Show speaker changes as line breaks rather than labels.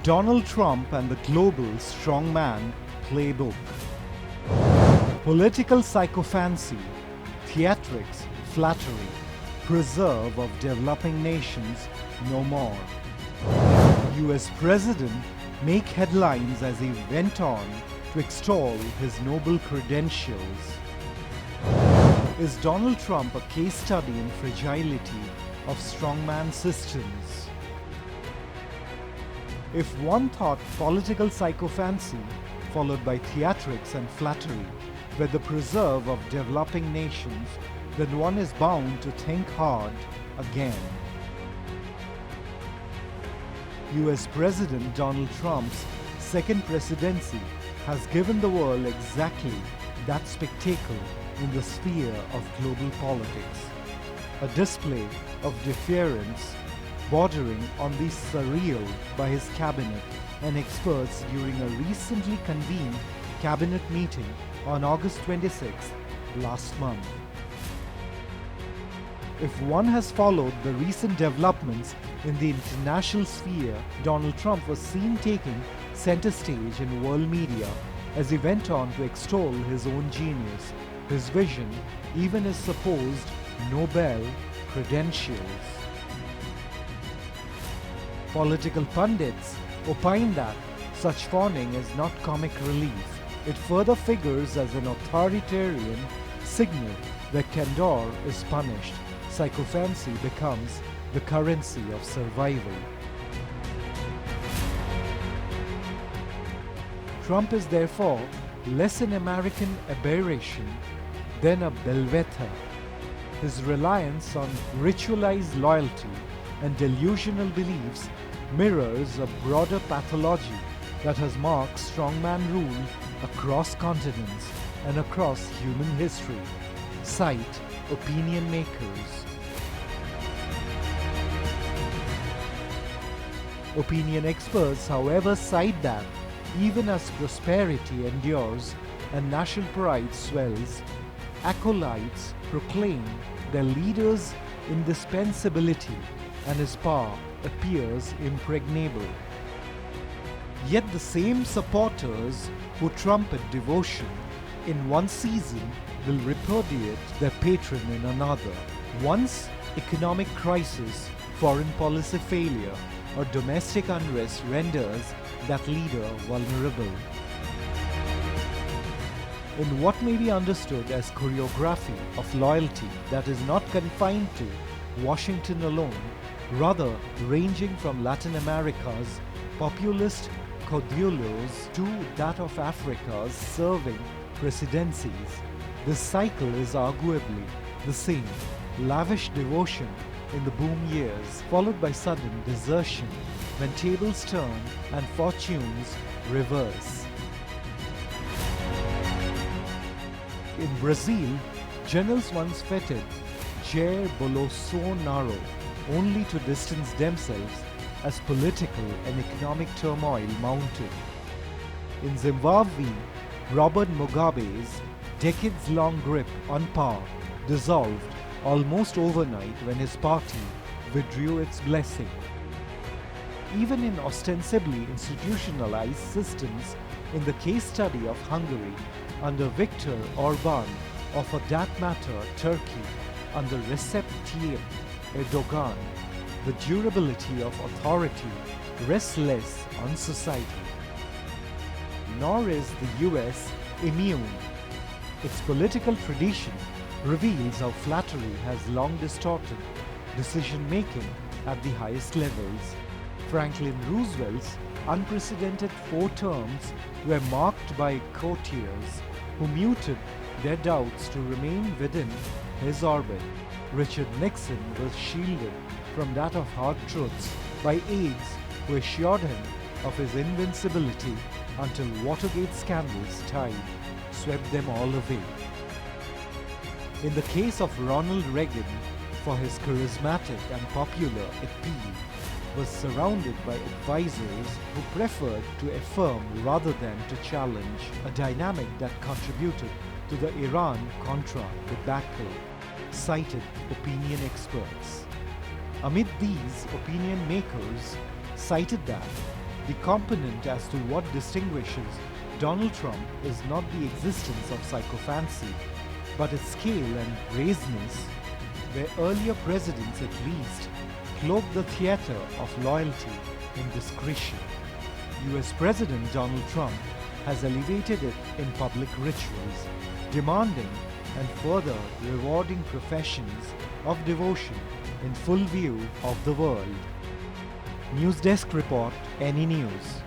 Donald Trump and the Global Strongman Playbook. Political sycophancy, theatrics, flattery, preserve of developing nations no more. US President make headlines as he went on to extol his noble credentials. Is Donald Trump a case study in fragility of strongman systems? If one thought political sycophancy followed by theatrics and flattery were the preserve of developing nations, then one is bound to think hard again. US President Donald Trump's second presidency has given the world exactly that spectacle in the sphere of global politics. A display of deference bordering on the surreal by his cabinet and experts during a recently convened cabinet meeting on August 26th last month. If one has followed the recent developments in the international sphere, Donald Trump was seen taking center stage in world media as he went on to extol his own genius, his vision, even his supposed Nobel credentials. Political pundits opine that such fawning is not comic relief. It further figures as an authoritarian signal where candor is punished. Sycophancy becomes the currency of survival. Trump is therefore less an American aberration than a bellwether. His reliance on ritualized loyalty and delusional beliefs mirrors a broader pathology that has marked strongman rule across continents and across human history. Cite opinion makers. Opinion experts, however, cite that even as prosperity endures and national pride swells, acolytes proclaim their leader's indispensability and his power appears impregnable. Yet the same supporters who trumpet devotion in one season will repudiate their patron in another. Once economic crisis, foreign policy failure, or domestic unrest renders that leader vulnerable. In what may be understood as choreography of loyalty that is not confined to Washington alone, rather ranging from Latin America's populist caudillos to that of Africa's serving presidencies, this cycle is arguably the same: lavish devotion in the boom years, followed by sudden desertion when tables turn and fortunes reverse. In Brazil, generals once feted Jair Bolsonaro only to distance themselves as political and economic turmoil mounted. In Zimbabwe, Robert Mugabe's decades-long grip on power dissolved almost overnight when his party withdrew its blessing. Even in ostensibly institutionalized systems, in the case study of Hungary under Viktor Orban, or for that matter Turkey under Recep Tayyip Erdogan, the durability of authority rests less on society. Nor is the US immune. Its political tradition reveals how flattery has long distorted decision-making at the highest levels. Franklin Roosevelt's unprecedented 4 terms were marked by courtiers who muted their doubts to remain within his orbit. Richard Nixon was shielded from that of hard truths by aides who assured him of his invincibility until Watergate scandal's tide swept them all away. In the case of Ronald Reagan, for his charismatic and popular appeal, was surrounded by advisors who preferred to affirm rather than to challenge, a dynamic that contributed to the Iran-Contra debacle, cited opinion experts. Amid these, opinion makers cited that The component as to what distinguishes Donald Trump is not the existence of sycophancy, but its scale and brazenness, where earlier presidents at least cloaked the theater of loyalty in discretion. US President Donald Trump has elevated it in public rituals, demanding and further rewarding professions of devotion in full view of the world. News Desk Report, Any News.